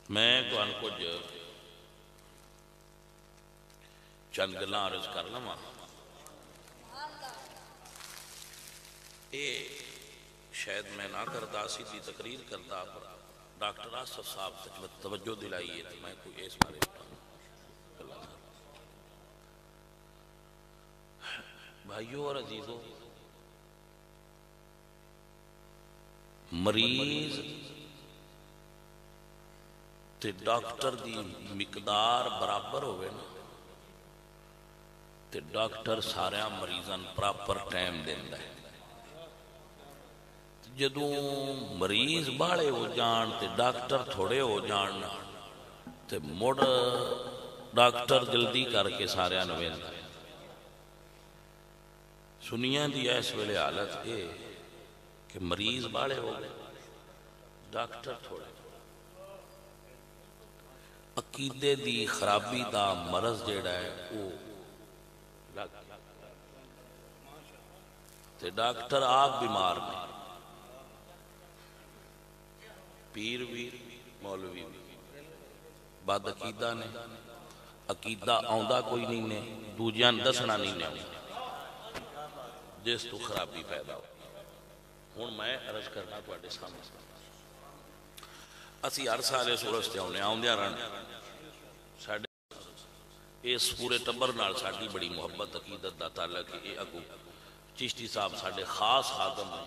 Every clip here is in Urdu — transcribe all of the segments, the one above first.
میں کچھ چند گلاں عرض کر لواں۔ یہ شاید میں نہ کرتا، سیدھی تقریر کرتا، پر ڈاکٹر آصف صاحب توجہ دلائی ہے تو میں کوئی اس بارے بھائیوں اور عزیزوں، مریض تے ڈاکٹر دی مقدار برابر ہوئے نا تے ڈاکٹر سارے مریضاں پراپر ٹائم دیندا ہے۔ جدوں مریض باڑے ہو جان تے ڈاکٹر تھوڑے ہو جان تے مڑ ڈاکٹر جلدی کر کے سارے نوں ویندا ہے۔ سنیاں دی اس ویلے حالت یہ کہ مریض باڑے ہو گئے، ڈاکٹر تھوڑے۔ عقیدے دی خرابی دا مرض جیڑا ہے وہ لگ تے ڈاکٹر آپ بیمار نہیں، پیر بھی مولوی بھی بد عقیدہ نے، عقیدہ آندا کوئی نہیں نے، دوجیاں دسنا نہیں نے، جس تو خرابی پیدا ہو۔ ہوں میں عرض کرنا تواڈے سامنے، اسی ہر سال اس سورج تے آوندیاں رہنا، ساڈے اس پورے ٹبر نال ساڈی بڑی محبت عقیدت دا تعلق ہے۔ یہ اگو چشتی صاحب ساڈے خاص خادم ہیں،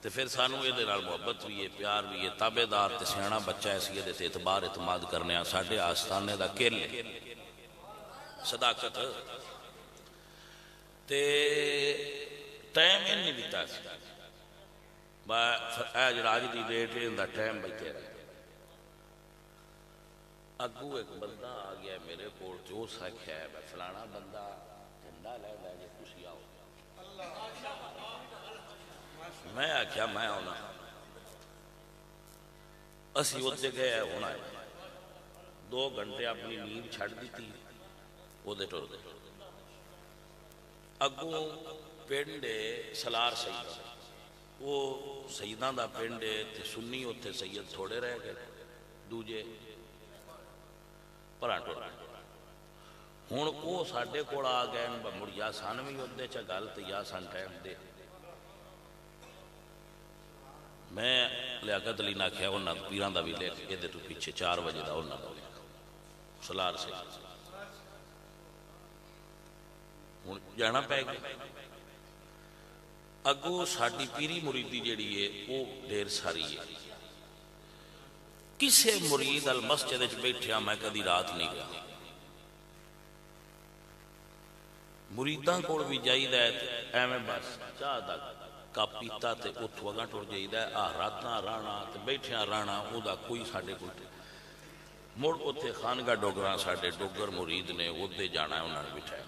تے پھر سانوں یہ محبت بھی ہے، پیار بھی ہے، تابے دار تے سیاںا بچہ ہے، یہ اعتبار اعتماد کرنے ساڈے آستانے دا کل ہے، صداقت تے ٹائم یہ نہیں دیتا سی راج دی ڈیٹ دا ٹائم بیٹھے رہے۔ اگو ایک بندہ آ گیا میرے کول جو سکھیا ہے فلانا بندہ جھنڈا لے لے جے تسی آؤ، میں آخیا میں آنا، اسی اتنے گئے ہونا ہے، 2 گھنٹے اپنی نیند چھڑ دیتی وہ دے ٹر دے۔ اگوں پنڈ سلار سیدہ، وہ سیداں دا پنڈ تے سنی اتنے سید تھوڑے رہ گئے، دوجے پران ٹر گئے۔ ہوں وہ ساڈے کول آ گئے مڑ یا سن بھی ادے چ گل تے یا سن ٹائم دے۔ میں لیاقت علی نے آخیا انہاں پیراں دا بھی لکھ یہ تو پیچھے 4 بجے دا انہاں دا لکھ سلار سے ہوں جانا پے گیا۔ اگو ساڈی پیری مریدی جیڑی ہے وہ ڈھیر ساری ہے، کسے مرید المسجد بیٹھیا میں کدی رات نہیں گیا۔ مریداں کول بھی جائیدا ہے ایویں بس چاہ دا کپ پیتا تے اتھوں اگاں ٹر جائیدا ہے، راتاں رہنا تے بیٹھیاں رہنا او دا کوئی ساڈے کول مڑ اتنے خانگاہ ڈوگراں ساڈے ڈوگر مرید نے ادے جانا ہے، انہوں نے بٹھایا۔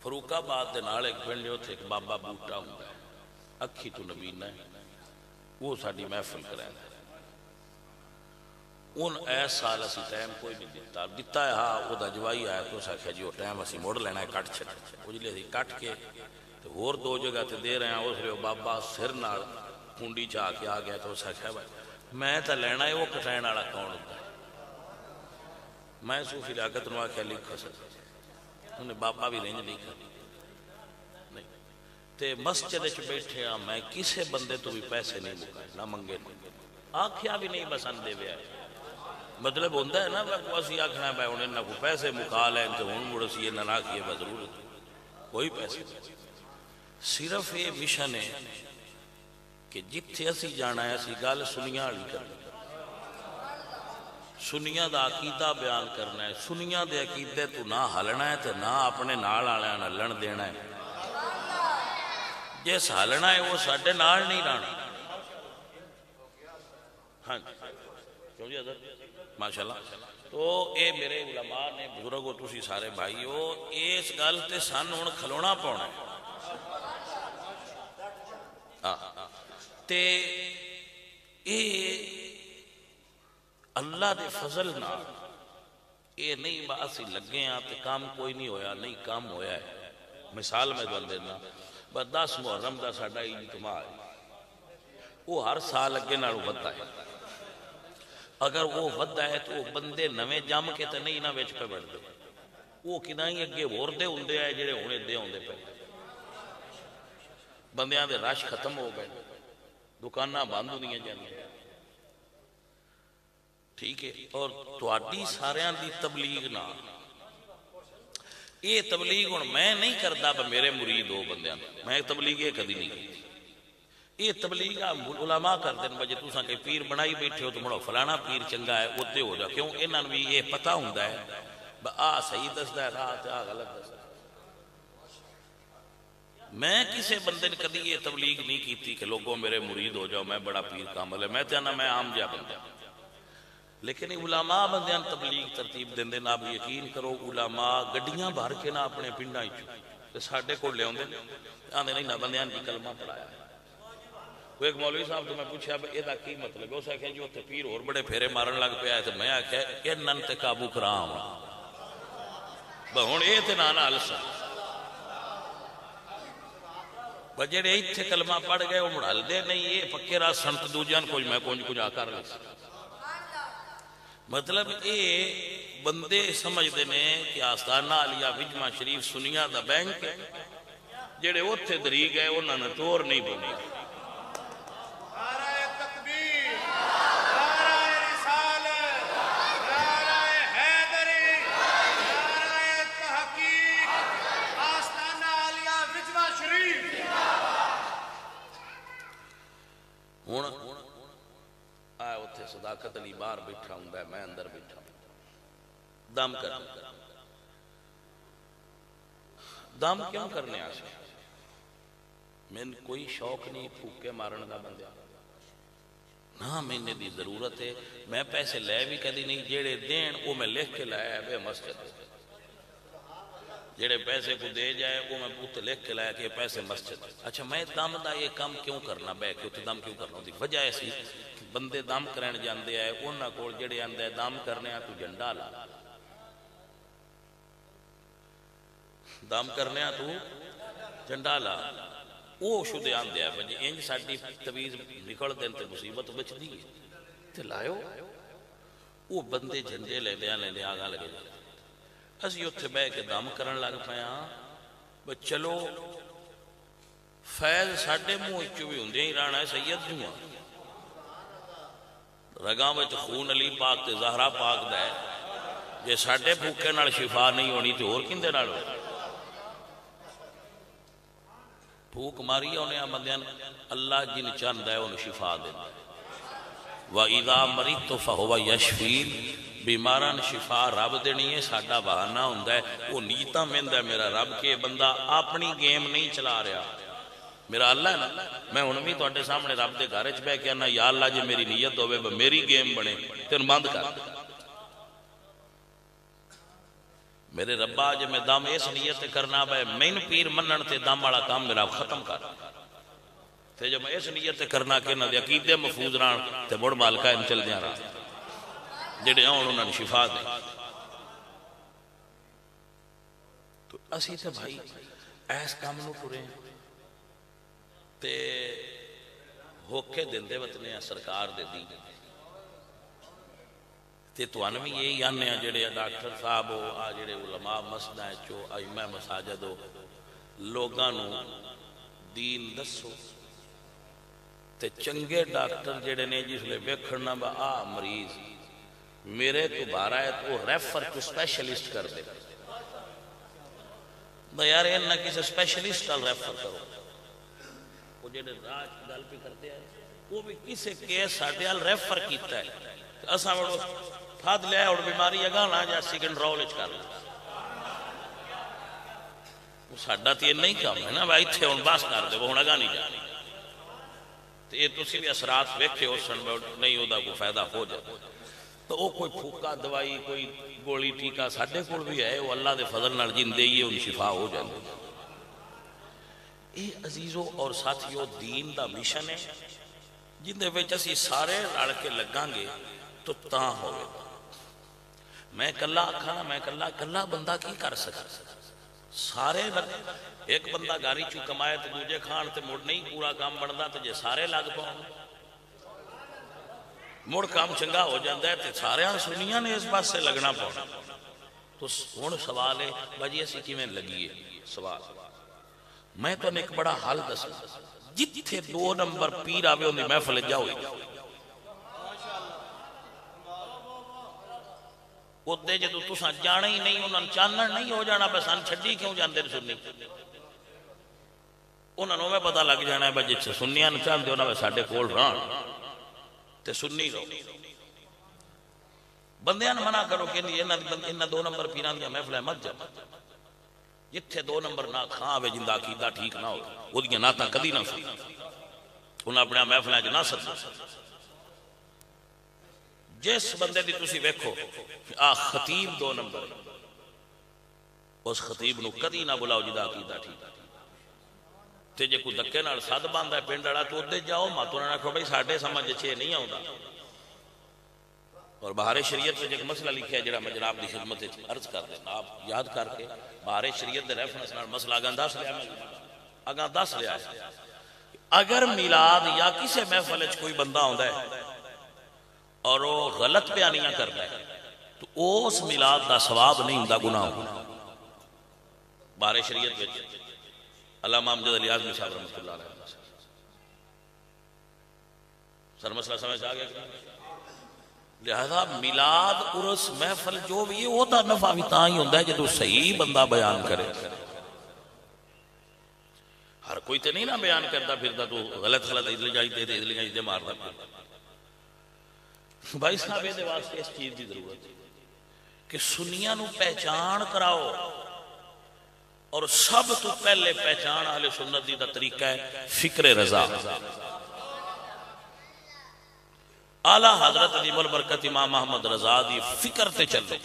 فروخ آباد دے نال ایک پنڈ اتنے ایک بابا بوٹا ہوں اکھی تو نبینا ہے، وہ ساری محفل کرائے ان ایس سال اسی ٹائم کوئی نہیں دیتا ہے۔ ہاں وہ دا جوائی آیا تو اس آخیا جی وہ ٹائم اسی موڑ لینا ہے، کٹ چھٹ اجلے اسی کٹ کے ہور 2 جگہ تے دے رہے ہیں۔ اس لیے بابا سر نال کنڈی چاہ کے آ گیا تو اس آخیا بھائی میں تو لینا ہے، وہ کٹائن والا کون ہوتا ہے؟ میں صوفی لیاقت نو آخیا لکھ سکتا، انہیں بابا بھی رینج نہیں کرنی نہیں تے مسجد بیٹھے ہاں، میں کسے بندے تو بھی پیسے نہیں مکائے نہ منگے نہیں، آخیا بھی نہیں بس اندے وے آئے۔ مطلب ہوتا ہے نا اسی آخنا بھائی ہوں انہوں کو پیسے مکا لیں تو ہوں مڑ اسی نہ آخیے بس ضرورت کوئی پیسے نہیں۔ صرف یہ مشن ہے کہ جتھے اسی جانا ہے اسی گل سنیاں والی کرنا، سنیاں دا عقیدہ بیان کرنا ہے، سنیاں دے عقیدے تو نہ ہلنا ہے تو نہ اپنے نال والے نہ لڑن دینا ہے۔ جس ہلنا ہے وہ ساڈے نال نہیں رہنا۔ ہاں کیوں جی حضرت ماشاءاللہ۔ تو اے میرے علماء نے بزرگو تسی سارے بھائی ہو، اس گل تے سن ہن کھلونا پاؤنا تے اے اللہ دے فضل نہ اے نہیں اسی لگے ہاں تے کام کوئی نہیں ہویا، نہیں کام ہویا ہے۔ مثال میں دل دینا بس 10 محرم کا ساڈا اجتماع ہے، وہ ہر سال اگے نالوں ودتا ہے۔ اگر وہ ودتا ہے تو وہ بندے نویں جم کے تو نہیں نہ وچ پہ بڑھتے، وہ کنا ہی اگے ہور دے ہوندے آئے جڑے ہن ادے ہوندے پے، بندیاں دے رش ختم ہو گئے، دکاناں بند ہوندیاں جاندیاں، ٹھیک ہے۔ اور تہاڈی ساریاں دی تبلیغ نہ یہ تبلیغ ہن میں نہیں کردا میرے مرید ہو بندیاں، میں تبلیغ یہ کدی نہیں کی، یہ تبلیغ علماء کر دین بجے تساں کہ پیر بنائی بیٹھے ہو تو مڑو فلانا پیر چنگا ہے ادھے ہو جا، کیوں انہاں نوں بھی یہ پتہ ہوندا ہے آ صحیح دسدا ہے راہ تے آ غلط دسدا ہے۔ میں کسے بندے نے کدی یہ تبلیغ نہیں کیتی کہ لوگوں میرے مرید ہو جاؤ میں بڑا پیر کامل ہے، میں تے نہ میں عام جا بندہ، لیکن علماء بندیاں تبلیغ ترتیب دیندے نہ، یقین کرو علماء گڈیاں بھر کے نہ اپنے پنڈاں وچ ساڈے کول لے اوندے آندے نہیں نہ بندیاں دی کلمہ پڑھایا ہے۔ وہ ایک مولوی صاحب تو میں پوچھا بھائی یہ کی مطلب ہے، اس آخیا جی اتنے پیر اور بڑے پھیرے مارن لگ پیا ہے، تو میں آخیا انہاں تے قابو کراں ہن یہ تے نہ ہل سا جڑے اتنے کلمہ پڑھ گئے وہ مڑ ہلدے نہیں، یہ پکے راہ سنت دوجیاں کچھ میں کچھ آ کر لے، مطلب یہ بندے سمجھتے ہیں کہ آستانہ علیہ وجمہ شریف سنیاں دا بینک ہے، جڑے اتنے دری گئے انہوں نے ٹور نہیں بنی۔ صداقت علی باہر بیٹھا ہوں میں اندر بیٹھا ہوں، دم کرنا، دم کیوں کرنے آسے میں کوئی شوق نہیں پھوکے مارن دا بندہ نہ، میں نے دی ضرورت ہے، میں پیسے لے بھی کدی نہیں، جیڑے دین وہ میں لکھ کے لایا بے مسجد، جیڑے پیسے کو دے جائے وہ میں پوت لکھ کے لایا کہ پیسے مسجد۔ اچھا میں دم دا یہ کام کیوں کرنا بے کہ تو دم کیوں کرنا دی وجہ ایسی بندے دم کرن جاندے آئے انہاں کول جڑے آندے دم کرنے آ تو جھنڈا لا، دم کرنے آ تو جھنڈا لا، وہ شدے آندے آئے بجے انج ساڑی تویز نکل دین تے مصیبت بچ دی تے لائیو، وہ بندے جھنڈے لے لے آگاں لگے جائے، اسی اتھے بے کے دم کرن لگ پایا، بس چلو فیض ساڑے منہ اچھو بھی ہوندے ہی رانا ہے سید جوں رگاں وچ خون علی پاک تے زہرا پاک دا ہے، جے ساڑے بھوکے نال شفا نہیں ہونی تے اور کندے نال ہو، بھوک ماری ہونے آمدین اللہ جن چاند ہے انہوں شفا دیں، وَإِذَا مَرِضْتُ فَهُوَ يَشْفِينِ، بیماران شفا رب دینی ہے، ساڑا بہانہ ہوندہ ہے، وہ نیتا مند ہے میرا رب کے بندہ اپنی گیم نہیں چلا رہا، میرا اللہ ہے نا، میں انہوں بھی تو اٹھے سامنے رب دے گھارج بے کہنا یا اللہ جی میری نیت ہوئے میری گیم بنے تین بند کر، میرے ربا جی میں دم اس نیت کرنا بے مین پیر منن تے دم والا کام میرا ختم کر، تے جب میں اس نیت کرنا کہ نہ دے عقیدے محفوظ رہن تے مڑ مالکہ ان چل دیا رہا جڑے آن انہوں نے شفا دے، تو اسی تے بھائی ایس کام نو پورے ہیں تے ہوکے دندے وطنے سرکار دے دی تے تو انوی یہی آنے ہیں جڑے ڈاکٹر صاحب ہو آ جڑے علماء مسجدہ چو ائمہ مساجد ہو لوگانو دین دسو تے چنگے ڈاکٹر جڑے نے جس لئے بیکھڑنا با آ مریض میرے تو بارا ہے تو ریفر تو سپیشلسٹ کر دے یار انہا کسی سپیشلسٹ کل ریفر کرو، وہ جڑے راج گل پہ کرتے ہیں وہ بھی کسی کیس ساٹھے حال ریفر کیتا ہے اسا وڑو پھاد لے اور بیماری اگاں نہ جا سیکنڈ رولج کر لیں، وہ ساڑھا تیئے نہیں کام ہے نا بھائی تھے ان باس کر دے وہ ہن اگاں نہیں جا تو یہ تسی بھی اثرات ویکھے ہو سن نہیں ہوتا کوئی فائدہ ہو جائے، تو وہ کوئی پھوکا دوائی کوئی گولی ٹیکا ساڑھے کوئی بھی ہے وہ اللہ دے فضل نال جن دے یہ ان شفا ہو جائے۔ اے عزیزو اور ساتھیو دین دا مشن ہے جن دے وچ اسی سارے لڑ کے لگاں گے تو تاں ہوئے، میں کلا آکھانا میں کلا بندہ کی کر سکتا، سارے ایک بندہ گاری چو کمائے تو دوجے کھان تے مڑ نہیں پورا کام بندا تے جے سارے لگ پاؤں مڑ کام چنگا ہو جاندہ ہے تے سارے سنیاں نے اس بات سے لگنا پاؤں تو ہن سوال ہے بھائی اسی کیویں لگیے سوال میں تو ایک بڑا حل دسا جتھے 2 نمبر پیر آوے ان دی محفل جاؤ ادھے جدو تساں جانا ہی نہیں انہاں چانن نہیں ہو جانا بس ان چھڈی کیوں جاندے سنی انہاں نوں میں پتہ لگ جانا ہے بھائی جے سنیاں نوں چاہندے انہاں ساڈے کول رہن تے سنی رہو بندیاں نوں منع کرو کہ انہاں 2 نمبر پیراں دی محفل مت جا جتھے 2 نمبر نہ کھاں آوے جندا عقیدہ ٹھیک نہ ہو اودیاں ناتاں کدی نہ سن انہاں اپنے محفلاں وچ نہ سد جس بندے دی تسی ویکھو آ خطیب 2 نمبر اس خطیب نو کدی نہ بلاؤ جدا عقیدہ ٹھیک تے جے کوئی دکے نال سد باندا ہے پنڈ والا تو اودے جاؤ مت انہاں نے کہو بھائی ساڈے سمجھ چے نہیں آوندا اور بہار شریعت میں ایک مسئلہ لکھا ہے جڑا میں جناب دی خدمت عرض کر دینا آپ یاد کر کے بہار شریعت دے ریفرنس نال مسئلہ اگاں دس لیا ہے اگر میلاد یا کسی محفل وچ کوئی بندہ ہوندا ہے اور وہ غلط بیانیاں کرتا ہے تو اس میلاد دا ثواب نہیں ہوندا گناہ ہوندا بہار شریعت وچ علامہ امجد علی اعظمی صاحب رحمۃ اللہ علیہ سر مسئلہ سمجھ آ گیا لہذا میلاد عرس محفل جو بھی ہے وہ دا نفع بھی تاں ہی ہوندا ہے جدوں صحیح بندہ بیان کرے ہر کوئی تے نہیں نہ بیان کرتا پھردا تو غلط ادھر جائی تے ماردا بھائی صاحب دے واسطے اس چیز کی ضرورت ہے کہ سنیاں نو پہچان کراؤ اور سب تو پہلے پہچان اہل سنت دی دا طریقہ ہے فکر رضا اعلی حضرت عظیم البرکت امام محمد رضا دی فکر تے چلو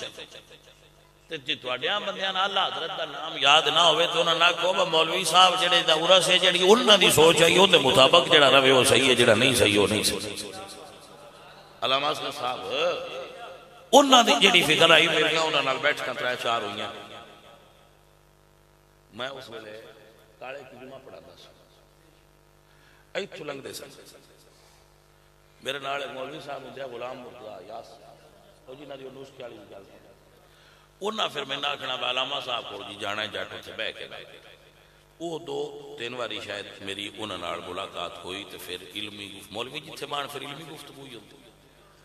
تے جے تواڈیاں بندیاں اعلی حضرت دا نام یاد نہ ہوئے تو انہاں نہ کہو مولوی صاحب جڑے دا عرس ہے جڑی انہاں دی سوچ ہے او دے مطابق جڑا رہے وہ صحیح ہے جڑا نہیں صحیح وہ نہیں صحیح علامہ صاحب انہاں دی جڑی فکر آئی میرے انہاں نال بیٹھ کے 3-4 ہوئیاں میں اس ویلے کالے کی جمعہ پڑھاتا سا ایتھوں لنگدے سن میرے نال مولوی صاحب ہوندے غلام مرتضی یاس او جی نہ دی انوس کی والی گل انہاں پھر میں نہ آکھنا علامہ صاحب کو جی جانا ہے جٹ تے بیٹھ کے وہ 2-3 واری شاید میری انہاں نال ملاقات ہوئی تے پھر علمی مولوی جتھے بان پھر علمی گفتگو ہوئی ہوندی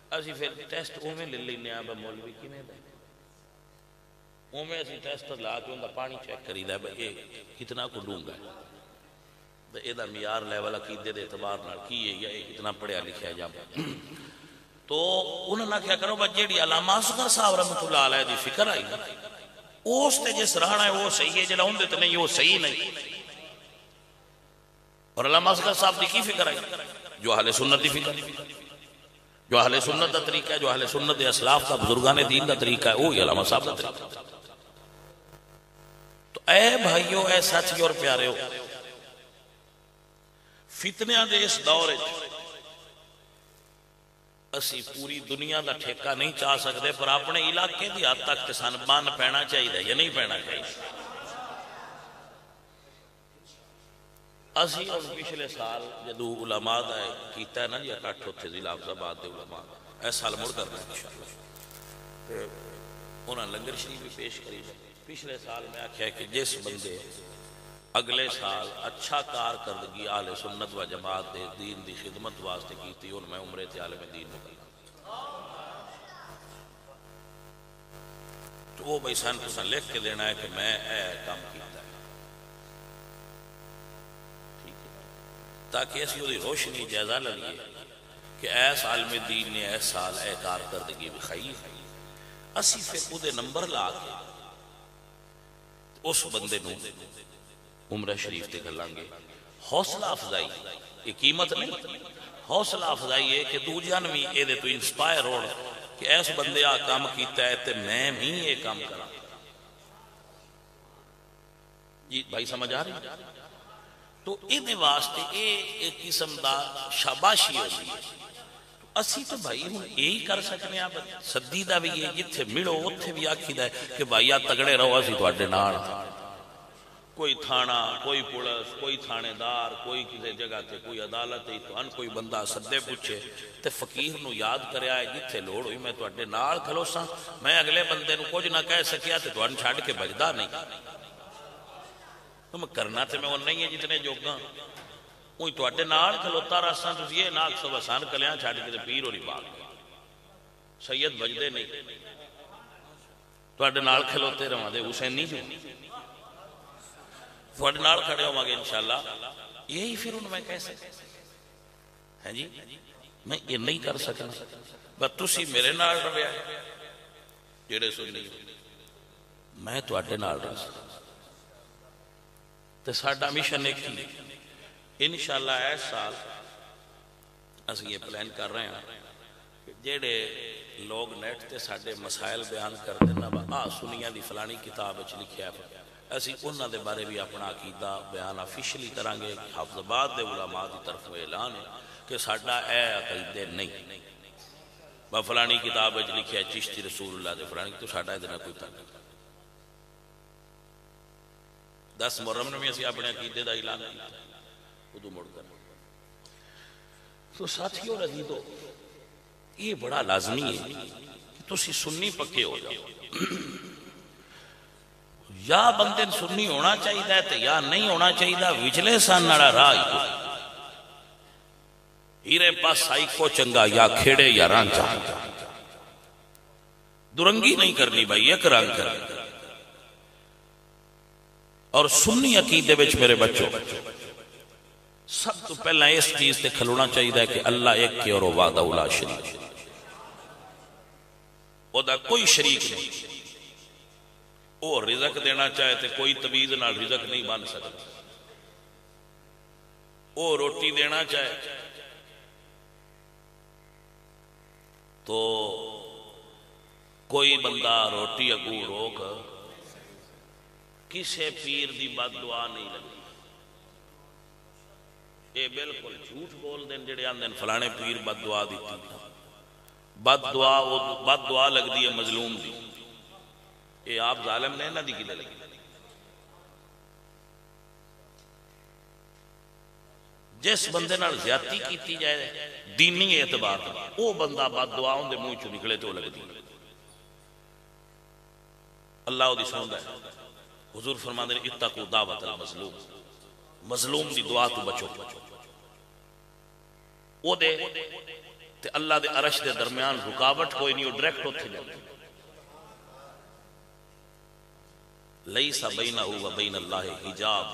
اسی پھر ٹیسٹ اوویں لے لینے آ مولوی کیویں دا اوویں اسی ٹیسٹ لا کے اوندا پانی چیک کریدا ہے بھئی یہ کتنا کو ڈونگا ہے تے اے دا معیار لیول عقیدے دے اعتبار نال کی ہے یا کتنا پڑھیا لکھیا جا تو انہاں نے کیا کرو بھئی جیڑی علامہ اصغر صاحب رحمۃ اللہ علیہ دی فکر آئی اس تے جس رہنا ہے وہ صحیح ہے جڑا ہوندے تے نہیں وہ صحیح نہیں اور علامہ اصغر صاحب دی کی فکر آئی جو اہل سنت دی فکر جو اہل سنت دا طریقہ ہے جو اہل سنت دے اسلاف دا بزرگان دین دا طریقہ ہے وہی علامہ صاحب دا طریقہ تو اے بھائیو اے سچی اور پیارے ہو فتنیاں دے اس دور اسی پوری دنیا دا ٹھیکہ نہیں چاہ سکتے پر اپنے علاقے دی حد تک سن بان پینا چاہیے یا نہیں پینا چاہیے اسی اور پچھلے سال جدو علماء دا کیتا ہے نا جی اکٹھ ہوتے ضلع حفظ آباد دے علماء اس سال مڑ کرنا انشاءاللہ انہاں لنگر شریف بھی پیش کری پچھلے سال میں آکھیا کہ جس بندے اگلے سال اچھا کارکردگی اہل سنت و جماعت دے دین دی خدمت واسطے کیتی ان میں عمرے تے عالم دین نکلنا تو وہ بھائی سن تو سن لکھ کے دینا ہے کہ میں اے کام کیتا ہے تاکہ ایسی ہوئی روشنی جائزہ لگیے کہ ایس عالم دین نے ایس سال اے کارکردگی بخائی اسی پھر او دے نمبر لا کے اس بندے نو عمرہ شریف تے گلیں گے حوصلہ افزائی یہ قیمت نہیں حوصلہ افزائی ہے کہ دوجیاں بھی اے دے تو انسپائر ہو کہ ایس بندے آ کام کیتا ہے تے میں بھی یہ کام کرا جی بھائی سمجھ آ رہی تو اے واسطے ایک قسم دا شاباشی ہوتی ہے اسی تو بھائی ہوں یہی کر سکنے آپ سدی دا بھی یہ جتھے ملو اتھے بھی آکھی دا ہے کہ بھائی تگڑے رہو اسی تواڈے نال کوئی تھانہ، کوئی پولیس، کوئی تھانے دار، کوئی کسی جگہ تے کوئی عدالت ہی تو کوئی بندہ سدے پوچھے تے فقیر نو یاد کریا ہے جتھے لوڑ ہوئی میں تواڈے نال کھلوساں، میں اگلے بندے نو کچھ نہ کہہ سکیا تے تواڈے چھڈ کے بجدا نہیں، تو میں کرنا تے میں اُنّا ہی ہے جتنے جوگاں، اوہی تواڈے نال کھلوتا رہساں، تسی یہ نہ آکھو وسان کلیاں چھڈ کے تے پیر ہوری باغ سید بجدے نہیں، تواڈے نال کھلوتے رہواں دے حسین نہیں جو تواڈے نال کھڑے ہوواں گے انشاءاللہ، یہی پھر ان میں کہہ سکتا ہے جی میں یہ نہیں کر سکنا، بس تسی میرے نال رہیا جڑے سنی میں تواڈے نال رہ سکتا تے ساڈا مشن ایک ہی انشاءاللہ اس سال اسی یہ پلان کر رہے ہیں کہ جڑے لوگ نیٹ تے ساڈے مسائل بیان کر دینا با سنیاں دی فلانی کتاب وچ لکھیا ہے اسی انہاں دے بارے بھی اپنا عقیدہ بیان آفیشلی کریں گے، حافظ آباد دے علماء دی طرف اعلان ہے کہ ساڈا اے عقیدے نہیں با فلانی کتاب وچ لکھیا ہے چشتی رسول اللہ دے فلانی تو ساڈا ادھر نہ کوئی تعلق 10 محرم نے بھی اسی اپنے عقیدے دا اعلان کیا خود مڑ کر تو ساتھیوں عزیزو یہ بڑا لازمی ہے کہ تسی سنی پکے ہو جاؤ، یا بندے سنی ہونا چاہیے تے یا نہیں ہونا چاہیے، وچلے سان نڑا راہ ہیرے پاس سائی کو چنگا یا کھیڑے یا رانچا، درنگی نہیں کرنی بھائی، ایک رنگ کرنی۔ اور سنی عقیدے وچ میرے بچوں سب تو پہلا اس چیز تے کھلونا چاہیے کہ اللہ ایک کے اور وحدہ لا شریک، او دا کوئی شریک نہیں، وہ رزق دینا چاہے تے کوئی تویز نال رزق نہیں بن سکتا، وہ روٹی دینا چاہے تو کوئی بندہ روٹی اگو روک کسے پیر دی بد دعا نہیں لگی، یہ بالکل جھوٹ بول دیں جڑے آندے فلانے پیر بد دعا دیتی، بد دعا لگ دی ہے مظلوم دی، یہ آپ ظالم نے نہ دی کی لگی، جس بندے نال زیادتی کیتی جائے دینی اعتبار وہ بندہ بد دعا ان دے منہ چوں نکلے تو لگ دی، اللہ دی سندا ہے، حضور فرماندے نے اتقوا دعوت المظلوم، مظلوم دی دعا تو بچو، او دے تے اللہ دے عرش دے درمیان رکاوٹ کوئی نہیں، وہ ڈائریکٹ اوتھے جاندے، لیس بینہ و بین اللہ حجاب،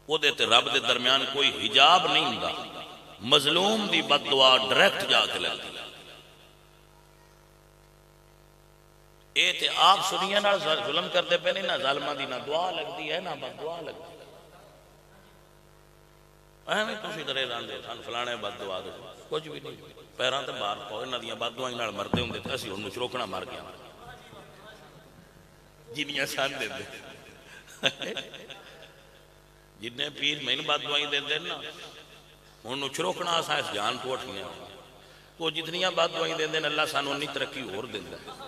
وہ دے تے رب دے درمیان کوئی حجاب نہیں ہوندا، مظلوم دی بد دعا ڈائریکٹ جا کے لگتی، اے تے آپ سنیاں نال ظلم کرتے پے نہیں، نہ ظالماں دی نہ دعا لگتی ہے نہ بد دعا لگتی، ایویں تسی ڈرے رہندے سن فلانے بد دعا دے، کچھ بھی نہیں، پیراں تے مار پاؤ انہاں دیاں بد دعائیں نال مردے ہوندے تے اسی ہن چروکنا مار گیا جنیاں سان دے دے جنہیں پیر میں بد دعائیں دے دے نا ہن چروکنا اساں اس جان کو اٹھیاں، وہ جتنیاں بد دعائیں دے دے اللہ سانو انی ترقی ہور دیندا ہے،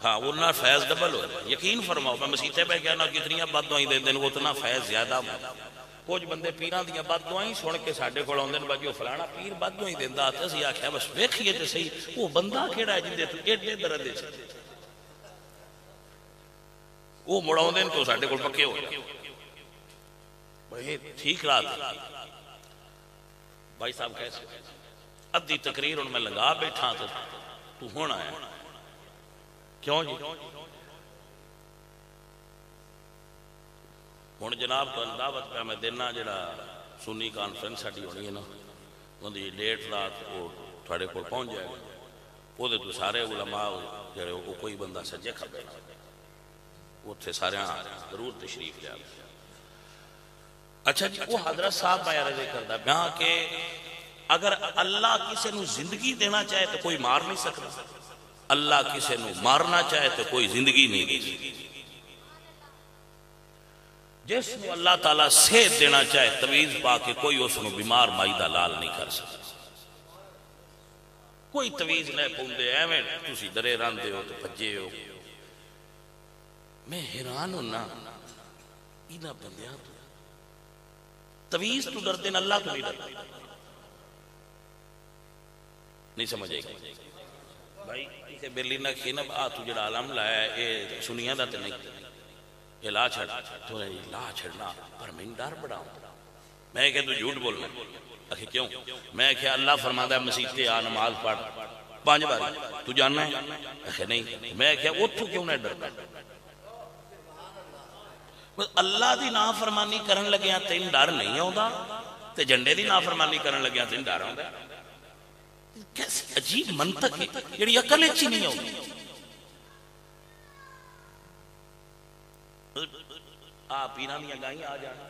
ہاں وہ نہ فیض ڈبل ہو جائے، یقین فرماؤ میں مسیطے پہ گیا نا کتنیاں بد دعائیں دے دیں اتنا فیض زیادہ ہوتا، کچھ بندے پیران دیاں بد دعائیں سن کے ساڈے کول آندے نے باجی فلانا پیر بد دعائیں دیندا تے اسی آکھیا بس ویکھیے تے صحیح وہ بندہ کیڑا ہے جندے تو ایڈے درد وچ وہ مڑاوندے نے تو ساڈے کول پکے ہو جائے بھائی ٹھیک رات بھائی صاحب کیسے ادھی تقریر ان میں لگا بیٹھا تو ہونا ہے کیوں جی ہوں جناب تو دعوت پہ میں دینا جڑا سنی کانفرنس ساڈی ہونی ہے نا ان کی ڈیٹ رات وہ تھوڑے کو پہنچ جائے گا وہ تو سارے علماء جڑے وہ کوئی بندہ سجے کھبے اتنے سارے ضرور تشریف لیا۔ اچھا جی وہ حضرت صاحب میں عرض کردا پیا کہ اگر اللہ کسی نو زندگی دینا چاہے تو کوئی مار نہیں سکتا، اللہ کسی نو مارنا چاہے تو کوئی زندگی نہیں دے سکتی، جس نو اللہ تعالیٰ صحت دینا چاہے تویز پا کے کوئی اس نو بیمار مائی دا لال نہیں کر سکتا، کوئی تویز نہیں پوندے ایویں تسی ڈرے رہندے ہو تو بھجے ہو میں حیران ہونا انہاں بندیاں تو تویز تو ڈرتے ہیں، اللہ تو نہیں ڈرتے. نہیں سمجھ آئی بھائی اسے برلینہ کھینا تو جڑا عالم لایا ہے اے سنیاں دا تے نہیں یہ لا چھڑ تو لا چھڑنا پر میں ڈر بڑا ہوں. میں کہ تو جھوٹ بولنا اکھے کیوں؟ میں کہ اللہ فرماتا ہے مسیح تے آ نماز پڑھ 5 بار تو جاننا ہے؟ اکھے نہیں. میں کہ اتھو کیوں نہ ڈرتا؟ اللہ دی نافرمانی کرن لگیاں تین ڈر نہیں ہوتا تے جنڈے دی نافرمانی کرن لگیاں تین ڈر ہوتا. کیسے عجیب منطق ہے جڑی عقل وچ ہی نہیں ہوتی. پیراں دیاں گائیں آ جانا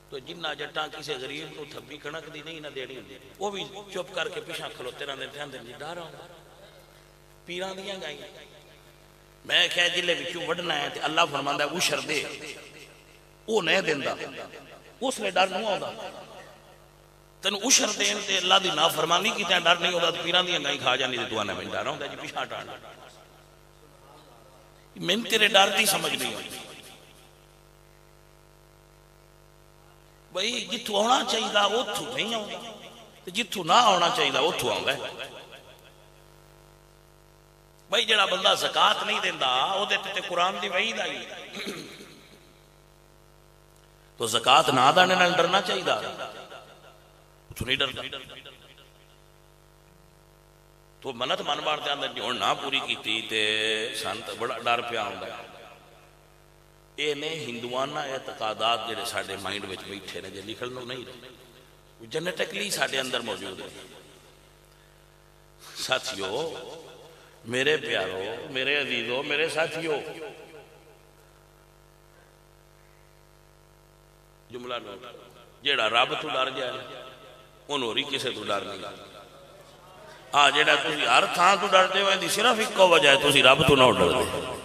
تو جنہ جٹاں کسی غریب کو تھبی کھڑک دی نہیں نہ دینی ہوندی وہ بھی چپ کر کے پیچھے کھلوتے رہندے ٹھہندے جی ڈر ہوندا پیراں دیاں گائیں. میں کہہ جلے وچوں وڈنا ہے تے اللہ فرماندا ہے عشر دے او نہیں دیندا اس نے ڈر نہیں ہوندا. تین عشر دین تے اللہ دی نافرمانی کی تے ڈر نہیں ہوندا تے پیراں دیاں گائیں کھا جانی تے تو آنا میں ڈر ہوندا جی پیچھے ہٹانا. میں تیرے ڈر دی سمجھ نہیں ہوندی. بھئی جتھو ہونا چاہیے اتھو نہیں آؤں جتھو نہ ہونا چاہیے اتھو آؤں گا. بھئی جڑا بندہ زکاة نہیں دیندہ وہ دیتے تے قرآن دی وحید آئی تو زکاة نہ دانے نہ ڈرنا چاہیے اتھو نہیں ڈرنا. تو منت من بار دے اندر جو نہ پوری کی تھی تے سانت بڑا ڈر پیا ہوں گا. اے نے ہندوانہ اعتقادات جڑے ساڑھے مائنڈ وچ بیٹھے نے جو لکھلنوں نہیں رہے جنیٹکلی ساڑھے اندر موجود ہے. ساتھیو میرے پیارو میرے عزیزو میرے ساتھیو جملہ نوٹ جیڑا رب تو ڈر جائے انہوں ری کسے تو ڈر نہیں. جیڑا تسی ہر تھان تو ڈر دے ہوئے صرف ایک کو وجہ ہے تسی رب تو نہ ڈر دے.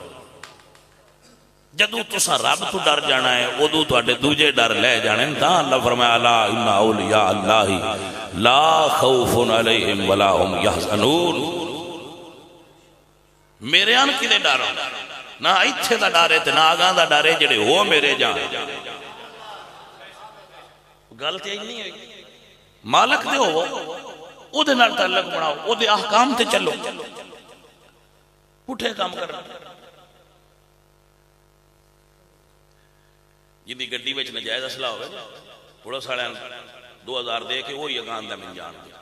جدو تسا رب تو ڈر جانا ہے ادو تواڈے دوجے ڈر لے جانے تا اللہ فرمایا الا ان اولیاء اللہ لا خوف علیہم ولا هم یحزنون. میرے آن کدے ڈر ہوں نہ ایتھے دا ڈر ہے تے نہ آگاں دا ڈر ہے جڑے ہو میرے جان. غلط یہی نہیں ہے مالک دے ہو او دے نال تعلق بناؤ او دے احکام تے چلو پٹھے کام کرنا. جدی گڈی وچ نجائز اسلحہ ہوئے بڑا ساڑھے 2000 دے کے وہی اگان دا من جان دیا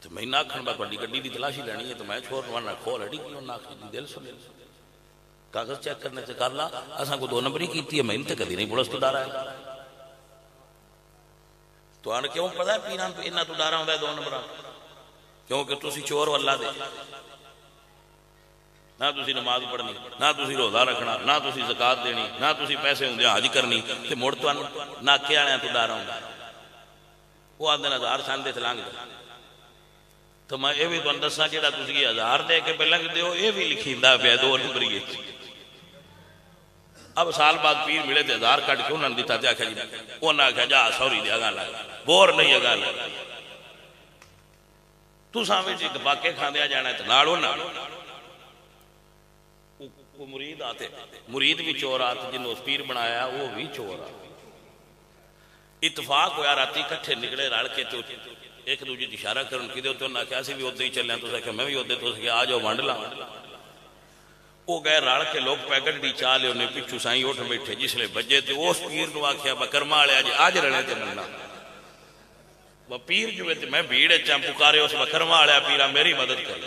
تو میں ناکھن با بڑی گڈی دی تلاشی لینی ہے تو میں چھوڑ ورنہ کھول ہڈی کیوں ناکھ دی دل سنے کاغذ چیک کرنے سے کر لا اساں کو 2 نمبری کیتی ہے میں انتے کدی نہیں پولیس تو ڈارا ہے. تو آن کیوں پتا ہے پیران پہ انہا تو ڈارا ہوں 2 نمبرہ کیونکہ تسی چور واللہ دے نہ تسی نماز پڑھنی نہ تسی روزہ رکھنا نہ تسی زکاة دینی نہ تسی پیسے ہوں دے حج کرنی تے موڑ تو نہ کیا آنے تو ڈارا ہوں وہ آدھے 1000 سان دے تلانگ دے تو میں یہ بھی تو اندسا جیڑا تسی 1000 دے کے پہلنگ دے ہو یہ بھی لکھیندہ پہ 2 نمبری ہے. اب سال بعد پیر ملے تھے 1000 کٹ کیوں نہ دیتا تھا کہ وہ نہ کہا جا سوری دے اگاں لگا بور نہیں اگاں لگا تو سامنے جی باقے کھان دیا جانا ہے تو ناڑو نہ وہ مرید آتے مرید بھی چور آتے جنہوں اس پیر بنایا وہ بھی چور آتے. اتفاق ہویا راتی کٹھے نکلے رڑ کے تو ایک دوجی اشارہ کرن کی دے تو نہ کیا سی بھی ہوتے ہی چلے ہیں تو سکے میں بھی ہوتے تو سکے آج ہو وانڈ لا وہ گئے رڑ کے لوگ پیکٹ دی چالے انہیں پچھو سائیں اٹھ بیٹھے جس لئے بجے تھے وہ اس پیر نوا کیا بکرما لے آج رہنے تھے ملنا وہ پیر جو تھے میں بھیڑے چاہم پکارے اس بکرما لے پیرا میری مدد کر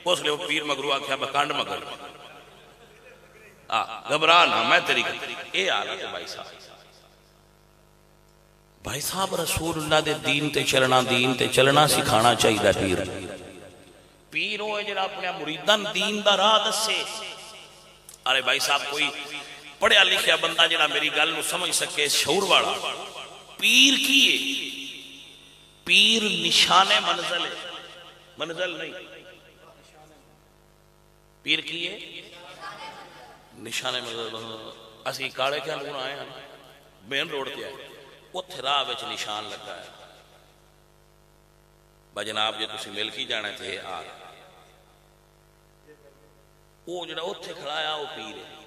اس لئے وہ پیر مگروا کیا بکانڈ مگر گھبرانا میں تیری اے آلہ ہے بھائی صاحب رسول اللہ دے دین تے چلنا سکھانا چاہیے پیر پیر ہوئے جڑا اپنے مریدان دین دا راہ دسے. ارے بھائی صاحب کوئی پڑھیا لکھیا بندہ جڑا میری گل نو سمجھ سکے شعور والا پیر کیے پیر نشان منزل ہے منزل نہیں پیر کیے نشان منزل اسی کاڑے کیا لگنا آئے ہیں مین روڈ کیا ہے اتھے راہ وچ نشان لگا ہے بجناب جے تسی مل کی جانا تھے وہ جڑا اتنے کھڑایا وہ پیر ہے.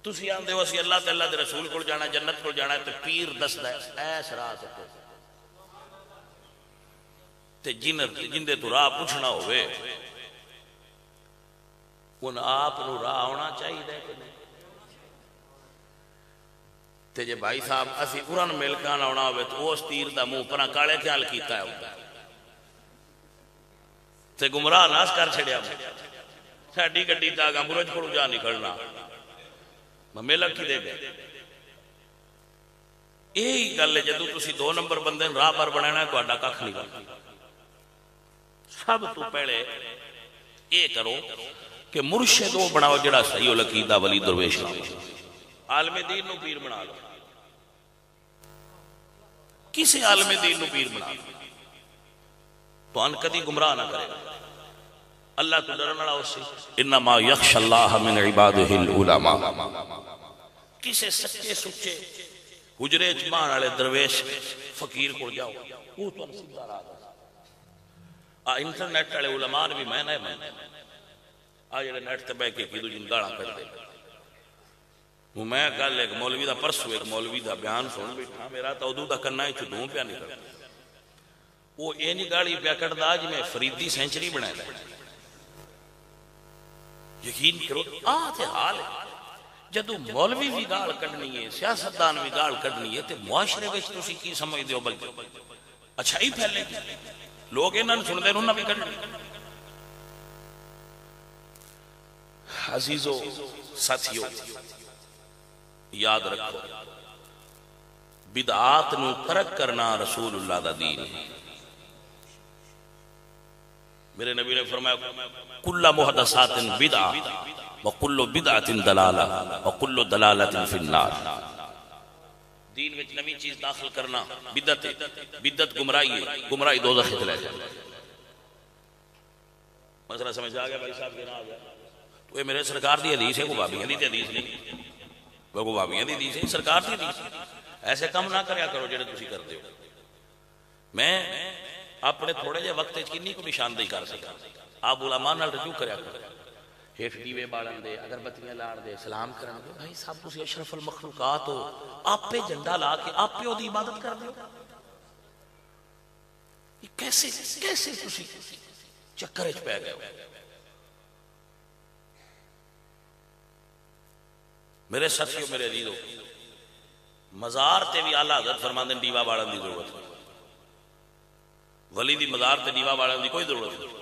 تسی آندے ہو اسی اللہ تے اللہ دے رسول کو جانا جنت کو جانا تے پیر دسدا ہے ایس راہ تے جندے تو راہ پوچھنا ہوئے ان آپ نو راہ ہونا چاہیے کہ نہیں. تے جے بھائی صاحب اسی قرآن ملکان آنا ہوئے تو اس تیر دا منہ پرا کالے خیال کیتا ہے ہوتا تے گمراہ ناس کر چھڑیا ساڈی گڈی تاگا برج کو جا نکلنا میلہ کی دے گئے. یہی گل ہے جدو تسی 2 نمبر بندے راہ پر بنانا ہے تو آڈا کھ نہیں گا. سب تو پہلے یہ کرو کہ مرشد وہ بناؤ جڑا صحیح العقیدہ ولی درویش عالم دین نو پیر بنا لو. کسی عالم دین نو پیر بنا لو تو ان کدی گمراہ نہ کرے گا. اللہ تو ڈرن والا اسی انما یخشى اللہ من عباده العلماء. کسے سچے سچے حجرے چمان والے درویش فقیر کو جاؤ وہ تو سیدھا راہ. انٹرنیٹ والے علماء بھی میں نہ جڑے نیٹ تے بیٹھ کے کیدو جن گالاں کر دے. میں کل ایک مولوی دا پرسو ایک مولوی دا بیان سن بیٹھا میرا تو ادو دا کرنا ہی چدوں پیا نکل وہ یہ نہیں گاڑی پیا کٹدا جی میں فریدی سینچری بنایا. یقین کرو تے حال ہے جدو مولوی بھی گال کڈنی ہے سیاستدان بھی گال کڈنی ہے تے معاشرے وچ تسی کی سمجھدے ہو بلکہ اچھائی پھیلے گی لوگ انہاں نوں سندے انہاں بھی کڈنی. عزیزو ساتھیو یاد رکھو بدعات نو ترک کرنا رسول اللہ دا دین ہے. میرے نبی نے فرمایا کل محدثات بدعہ وکل بدعۃ دلالہ وکل دلالۃ فی النار. دین وچ نئی چیز داخل کرنا بدعت ہے. بدعت گمراہی ہے. گمراہی دوزخ وچ لے جائے. مسئلہ سمجھ آ گیا بھائی صاحب کے نہ آ گیا تو یہ میرے سرکار دی حدیث ہے. کو بابیاں دی حدیث نہیں وہ بابیاں دی حدیث ہے سرکار دی حدیث. ایسے کام نہ کریا کرو جڑے تسی کردے ہو. میں اپنے تھوڑے جے وقت کنی کو نشاندہی کر سکا. آپ علماء نال رجوع کریا کرو. ہیٹھ دیوے بالن دے اگربتیاں لاڑ دے سلام کرن دے. بھائی صاحب تسی اشرف المخلوقات ہو آپ پہ جھنڈا لا کے آپ پہ دی عبادت کر دے. کیسے تسی چکر وچ پے گئے. میرے ساتھیو میرے عزیزو مزار تے بھی اعلیٰ حضرت فرماندے دیوا بالن دی ضرورت ہے. ولی دی مزار تے دیوا بالن دی کوئی ضرورت نہیں.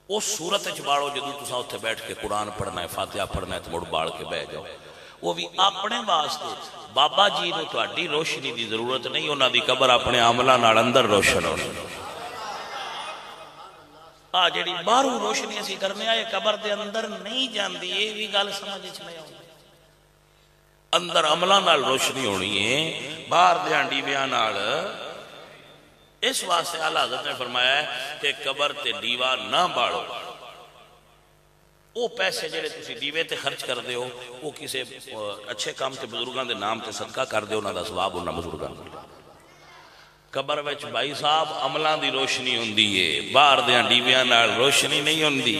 اس صورت وچ باڑو جدوں تساں اوتھے بیٹھ کے قرآن پڑھنا ہے فاتحہ پڑھنا ہے تے مڑ باڑ کے بیٹھ جاؤ. وہ بھی اپنے واسطے. بابا جی نو تہاڈی روشنی دی ضرورت نہیں. انہاں دی قبر اپنے عملاں نال اندر روشن ہونی. آ جڑی باہروں روشنی اسی کرنے آئے قبر دے اندر نہیں جاندی. یہ بھی گل سمجھ وچ نہیں آؤندی. اندر عملاں نال روشنی ہونی ہے باہر دیاں ڈیویاں نال. اس واسطے اعلیٰ حضرت نے فرمایا ہے کہ قبر تے دیوا نہ باڑو. وہ پیسے جڑے تسی دیوے تے خرچ کر دے ہو وہ کسے اچھے کام تے بزرگاں دے نام تے صدقہ کر دے انہاں دا ثواب انہاں بزرگاں نوں. قبر وچ بھائی صاحب عملاں دی روشنی ہوندی ہے باہر دیاں ڈیویاں نال روشنی نہیں ہوندی.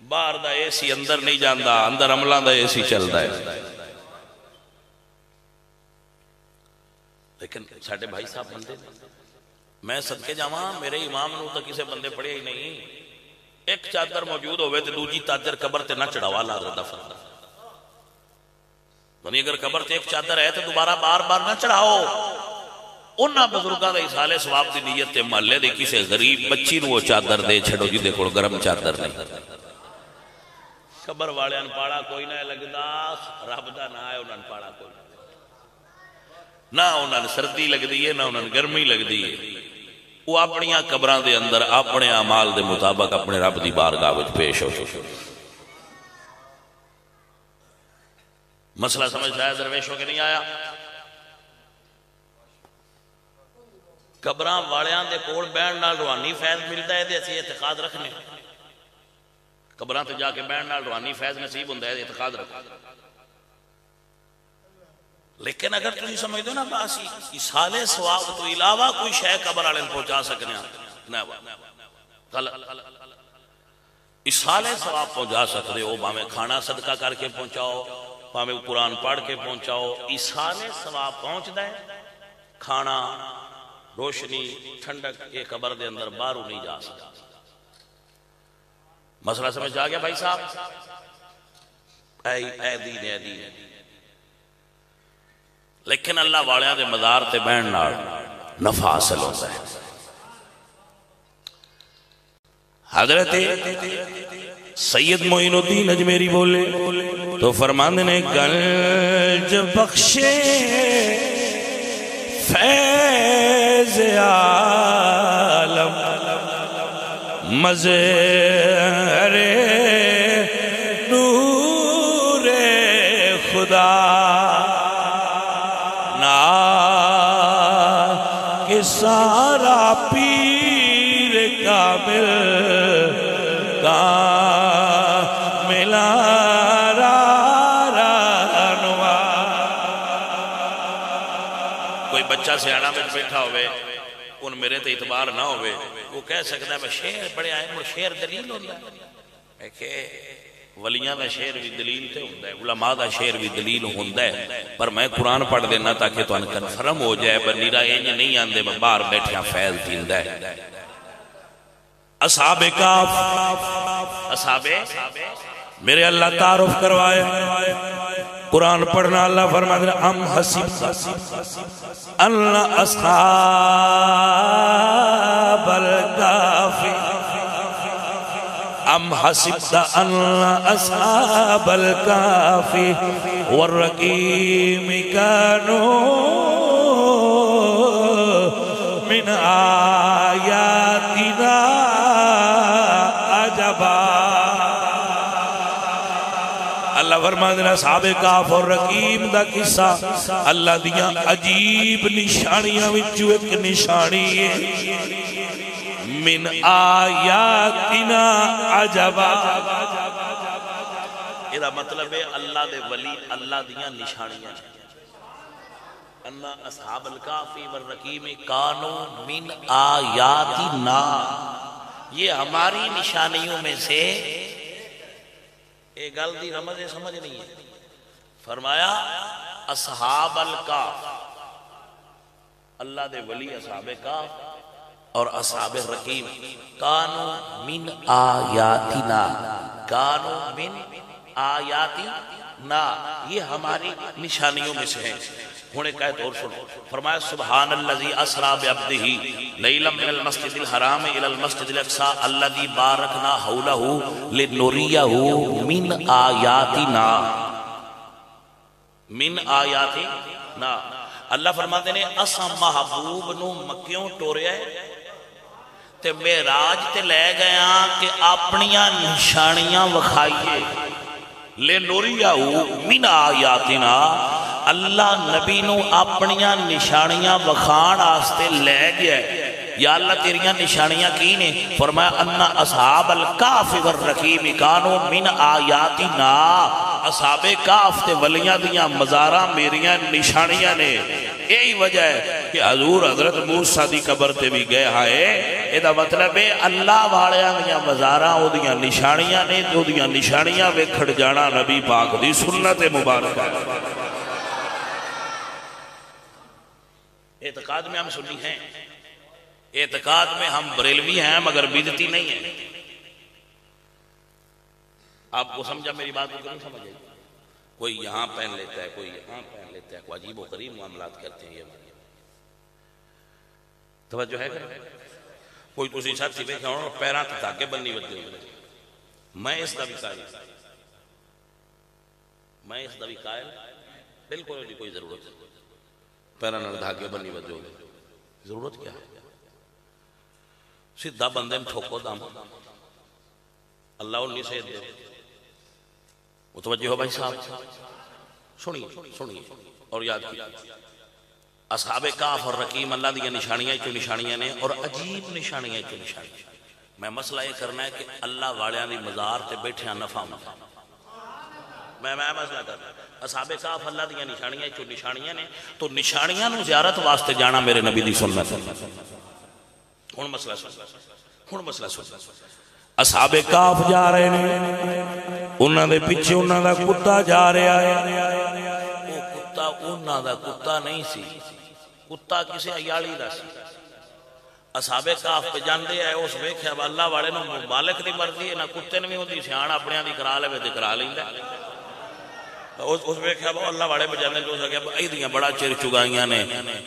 باہر دا اے سی اندر نہیں جاندا اندر عملاں دا اے سی چلدا ہے. لیکن ساڈے بھائی صاحب بندے میں صدقے جاواں میرے امام نو تو کسے بندے پڑھے ہی نہیں. ایک چادر موجود ہوئے تو دوجی چادر قبر تے نہ چڑھاوا لا رہا فردا. یعنی اگر قبر تے ایک چادر ہے تو دوبارہ بار بار نہ چڑھاؤ. انہاں بزرگاں دا ایصال ثواب دی نیت تے محلے دی کسے غریب بچی نو وہ چادر دے چھڑو جی دے کول گرم چادر نہیں. قبر والیاں پاڑا کوئی نہ لگدا رب دا نہ ہے انہاں پاڑا کوئی نہ انہاں سردی لگدی ہے نہ انہاں گرمی لگدی ہے. وہ اپنیاں قبراں دے اندر اپنے اعمال دے مطابق اپنے رب دی بارگاہ وچ پیش ہو. مسئلہ سمجھ آیا درویشوں کے نہیں آیا. قبراں والیاں دے کول بیٹھن نال روحانی فیض ملدا ہے تے اسی اعتقاد رکھنے. قبراں تے جا کے بیٹھن نال روحانی فیض نصیب ہوندا ہے اعتقاد رکھو. لیکن اگر تسی سمجھ دو نا باسی ایصال ثواب تو علاوہ کوئی شے قبر والے پہنچا سکنے نہ غلط. اسالے ثواب پہنچا سکتے ہو، بھاویں کھانا صدقہ کر کے پہنچاؤ، بھاویں قرآن پڑھ کے پہنچاؤ، اسالے ثواب پہنچتا ہے۔ کھانا، روشنی، ٹھنڈک یہ قبر دے اندر باہروں نہیں جا سکتا۔ مسئلہ سمجھ آ گیا بھائی صاحب؟ اے دین لیکن اللہ والیاں دے مزار تے بہن نال نفع حاصل ہوتا ہے۔ حضرت سید معین الدین اجمیری بولے تو فرماندے نے گنج بخشے فیض عالم مظہر نور خدا نا کہ سارا پیر کامل کامل رانوا۔ کوئی بچہ سیاڑا میں بیٹھا ہوئے ان میرے تے اعتبار نہ ہوئے، وہ کہہ سکتا ہے میں شعر پڑھے آئے مجھے شعر دلیل ہوتا ہے کہ ولیاں دا شعر بھی دلیل تے ہوتا ہے، علماء دا شعر بھی دلیل ہوتا ہے، پر میں قرآن پڑھ دینا تاکہ تو ان کنفرم ہو جائے، پر نیرا اینج نہیں آندے میں باہر بیٹھے ہیں فیض دیندہ ہے۔ اصحاب کاف، اصحاب میرے اللہ تعارف کروائے، قرآن پڑھنا اللہ فرماتے ہیں ام حسب اللہ اصحاب الکاف ام حسب اللہ اصحاب الکاف والرقیم کانوا من آیاتنا عجبا۔ اللہ فرماندے نے اصحاب کہف اور رقیم دا قصہ اللہ دیاں عجیب نشانیاں وچوں ایک نشانی ہے، من آیاتنا عجبا۔ یہ مطلب ہے اللہ دے ولی اللہ دیاں نشانیاں ہیں۔ انا اصحاب الکہف والرقیم کانوا من آیاتنا، یہ ہماری نشانیوں میں سے ایک گل دی رمض سمجھ نہیں ہے۔ فرمایا اصحاب الکہف اللہ دے ولی اصحاب کہف اور اصحاب الرقیم کانوا من آیاتنا، کانوا من آیاتنا، یہ ہماری نشانیوں میں سے ہیں۔ ہوں ایک آیت اور سنو، فرمایا سبحان الذی اسری بعبدہ لیلا من المسجد الحرام الى المسجد الاقصی الذی بارکنا حولہ لنریہ من آیاتنا، من آیاتنا۔ اللہ فرماتے ہیں اساں محبوب نو مکیوں ٹوریا ہے تے معراج تے لے گیا کہ اپنیاں نشانیاں وکھائیے، لنریہ من آیاتنا، اللہ نبی نو اپنیاں نشانیاں وکھان آستے لے گیا ہے۔ یا اللہ تیریاں نشانیاں کی نے؟ فرمایا انا اصحاب الکہف والرقیم کانوا من آیاتنا، اصحاب کہف تے ولیاں دیاں مزاراں میریاں نشانیاں نے۔ یہی وجہ ہے کہ حضور حضرت موسیٰ دی قبر تے بھی گئے ہائے، یہ مطلب ہے اللہ والیاں دیاں مزاراں او دیاں نشانیاں نے، او دیاں نشانیاں ویکھڑ جانا نبی پاک دی سنت مبارکہ۔ اعتقاد میں ہم سنی ہیں، اعتقاد میں ہم بریلوی ہیں مگر بدعتی نہیں ہیں۔ آپ کو سمجھا میری بات کو نہیں سمجھے؟ کوئی یہاں پہن لیتا ہے، کوئی یہاں پہن لیتا ہے، کوئی عجیب و غریب معاملات کرتے ہیں۔ یہ توجہ ہے کہ کوئی تسی ساتھی دیکھا ہونا پیراں تے دھاگے بننی وجہ ہوئے، میں اس دا بھی قائل، میں اس دا بھی قائل، بالکل کوئی ضرورت ہے پیراں دھاگے بننی وجہ ہوئے، ضرورت کیا ہے؟ سیدھا بندے میں ٹھوکو دام، اللہ انہی سے دے۔ متوجہ ہو بھائی صاحب؟ سنیے اور یاد کیجئے، اصحاب کہف اور رقیم اللہ دیاں نشانیاں کیوں نشانیاں نے اور عجیب نشانیاں کیوں نشانیاں۔ میں مسئلہ یہ کرنا ہے کہ اللہ والیاں دی مزار تے بیٹھے ہیں نفع مفع، میں مسئلہ کرنا ہے اصحاب کہف اللہ دیاں نشانیاں کیوں نشانیاں نے، تو نشانیاں نو زیارت واسطے جانا میرے نبی دی سنت ہے۔ ہن مسئلہ سن، اصحاب کاف جا رہے ہیں، انہاں دے پیچھے انہاں دا کتا جا رہا ہے۔ وہ کتا انہاں دا کتا نہیں سی، کتا کسے عیالی دا سی۔ اصحاب کاف پہ جاندے آئے، اس ویکھیا اللہ والے نو مالک دی مرضی ہے، نہ کتے نے بھی ہوندی سیاح اپنے دی کرا لے تے کرا لیندا۔ اس ویکھیا اللہ والے پہ جاندے تو سکیا ایدیاں بڑا چر چگائیاں نے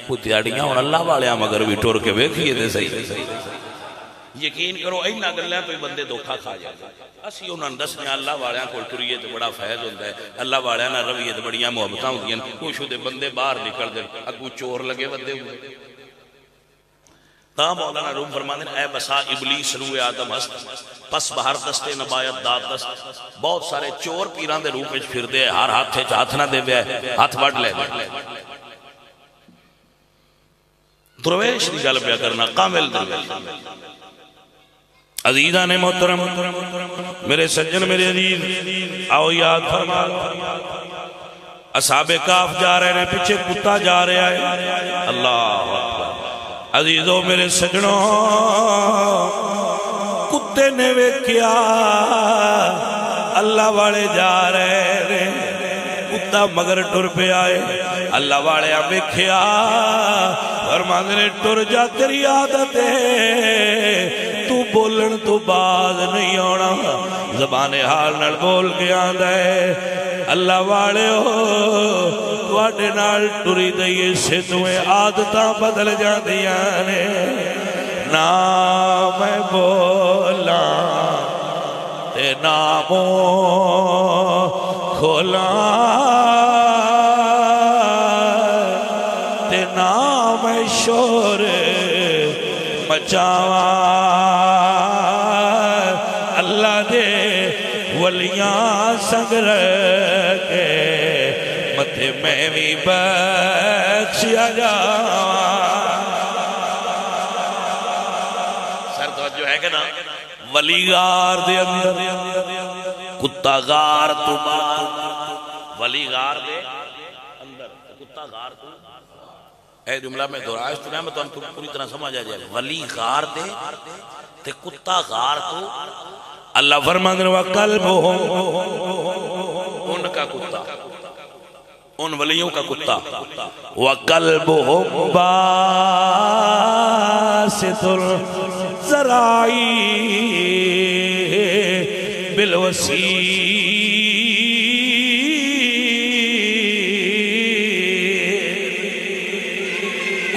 کتیاڑیاں، اور اللہ والے مگر بھی ٹر کے ویکھیے تے صحیح۔ یقین کرو اینا گلاں تو بندے دھوکا کھا جاندے۔ اسی انہاں نوں دسنے اللہ والیاں کول ٹریے تے بڑا فیض ہوندا ہے، اللہ والیاں نال رویے تے بڑیاں محبتاں ہوندیاں، کچھ دے بندے باہر نکل دے اگوں چور لگے ودے ہوندے۔ تا مولانا روم فرماندے ہیں اے بسا ابلیس روح آدم ہست، پس بہر دستے نبایت داد دست۔ بہت سارے چور پیران دے روح وچ پھر دے، ہر ہاتھ وچ ہاتھ نہ دے بے، ہاتھ وڈ لے دے۔ درویش دی گل پیا کرنا، کامل درویش۔ عزیزان محترم، میرے سجن، میرے عزیز، آؤ یاد فرما لو، اصحاب کاف جا رہے ہیں، پیچھے کتا جا رہا ہے۔ اللہ اکبر۔ عزیزوں میرے سجنوں، کتے نے ویکھیا اللہ والے جا رہے ہیں، کتا مگر ٹر پہ آئے۔ اللہ والے ویکھیا فرماندے نے ٹر جا، تیری عادت ہے تو بولن تو باز نہیں آنا، زبان حال نال بول کے آندا ہے۔ اللہ والے ہو تواڈے نال ٹری دئیے سے تمہیں عادتاں بدل جاندیاں نے، نہ میں بولاں تے نہ منہ کھولاں تے نہ میں شور مچاواں۔ اللہ دے ولیاں سنگ رکھے متے میں بھی بخشیا جاواں۔ سر توجہ ہے کہ نا، ولی غار دے اندر، کتا غار تو باہر، ولی غار دے اندر، کتا غار تو۔ اے جملہ میں دہرایا تو میں تو ہم پوری طرح سمجھ آ جائے، ولی غار دے تے کتا غار تو۔ اللہ فرماندے نے وَقَلْبُهُمْ، ان کا کتا، ان ولیوں کا کتا، وَقَلْبُهُمْ بَاسِطُ الذَّرَائِعِ بِالْوَسِيلِ۔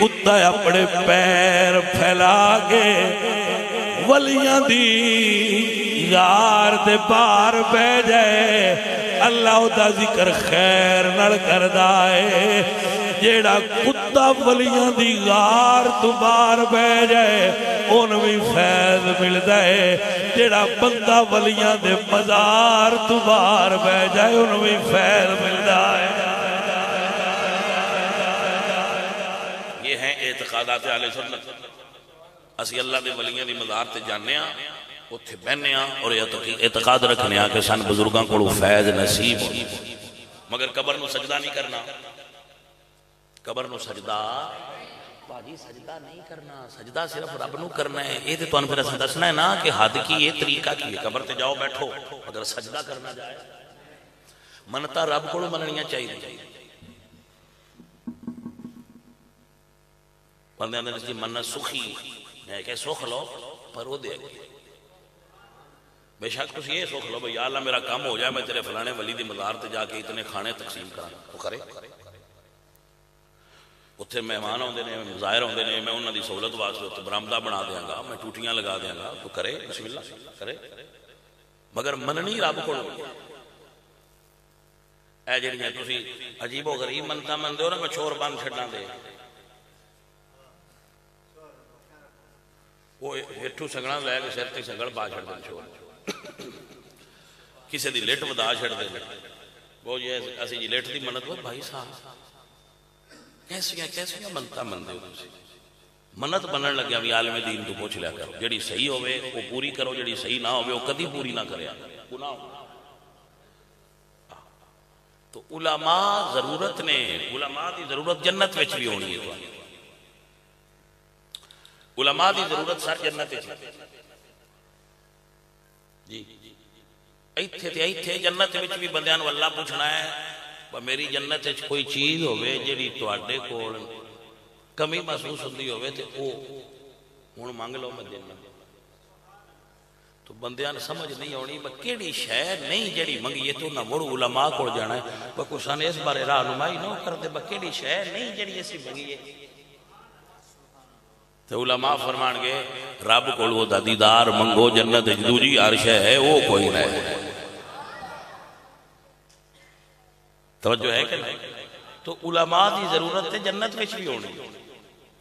کتا اپنے پیر پھیلا کے ولیاں دی غار دے پار بہ جائے، اللہ دا ذکر خیر نڑ کردا ہے۔ جیڑا کتا ولیاں دی غار تو بار بہ جائے ان بھی فیض ملدا ہے، جیڑا بندہ ولیاں دے مزار تو بار بہ جائے ان بھی فیض ملدا ہے۔ یہ ہیں اعتقادات اہل سنت۔ اسی اللہ دے ولیاں دی مزار تے جانے ہاں، اتھے بہنے ہاں اور اعتقاد رکھنے ہاں کہ سن بزرگاں کو فیض نصیب ہو، مگر قبر نو سجدہ نہیں کرنا۔ قبر نو سجدہ باجی سجدہ نہیں کرنا، سجدہ صرف رب نو کرنا ہے۔ یہ تو پھر اساں دسنا ہے نا کہ حد کی یہ طریقہ کی ہے، قبر تے جاؤ بیٹھو، اگر سجدہ کرنا جائے منتا رب کو مننیاں چاہیے۔ بندے اندر جی منت سخی ہے کہ سخ لو پر وہ دے گی، بے شک تسی یہ سوچ لو بھئی یا اللہ میرا کام ہو جائے، میں تیرے فلانے ولی دی مزار تے جا کے اتنے کھانے تقسیم کرا، وہ کرے۔ اتھے مہمان ہوندے نے، مظاہر ہوندے نے، میں انہاں دی سہولت واسطے برآمدہ بنا دیاں گا، میں ٹوٹیاں لگا دیاں گا، تو کرے، بسم اللہ کرے، مگر مننی رب کو۔ اے جڑیاں تسی عجیب و غریب منتا مندے ہو نا، میں چھوڑ بند چھڑنا دے، وہ ہٹھو سگڑا لے کے سر تے سگڑ پا چھڑ دیں چھوڑ، کسی دی لٹ ودا چھڑ دیں، وہ یہ اسی جی لٹ دی منت ہو بھائی صاحب کیسیاں منتا مندے ہو تسی۔ منت بنن لگیا بھی عالم دین تو پوچھ لیا کرو، جڑی صحیح ہوئے وہ پوری کرو، جڑی صحیح نہ ہوئے وہ کدی پوری نہ کرے، گناہ ہو۔ تو علماء ضرورت نے، علماء دی ضرورت جنت وچ بھی ہونی ہے، علماء دی ضرورت سر جنت وچ۔ جی ایتھے تے ایتھے جنت وچ بھی بندیاں نوں اللہ پوچھنا ہے میری جنت وچ کوئی چیز ہوے جیڑی تواڈے کول کمی محسوس ہوندی ہوے تے او ہن منگ لو میں دینا تو بندیاں نے سمجھ نہیں آنی میں کیڑی شے نہیں جیڑی منگیے تو نہ مڑ علماء کول جانا ہے کوئی سانے اس بارے رہنمائی نہ کردے میں کیڑی شے نہیں جیڑی اسی منگیے تو علماء فرمان گے رب کول وہ دیدار منگو جنت دوجی عرش ہے وہ کوئی نہ ہے توجہ ہے کہ نہیں تو علماء دی ضرورت ہے جنت میں بھی ہونی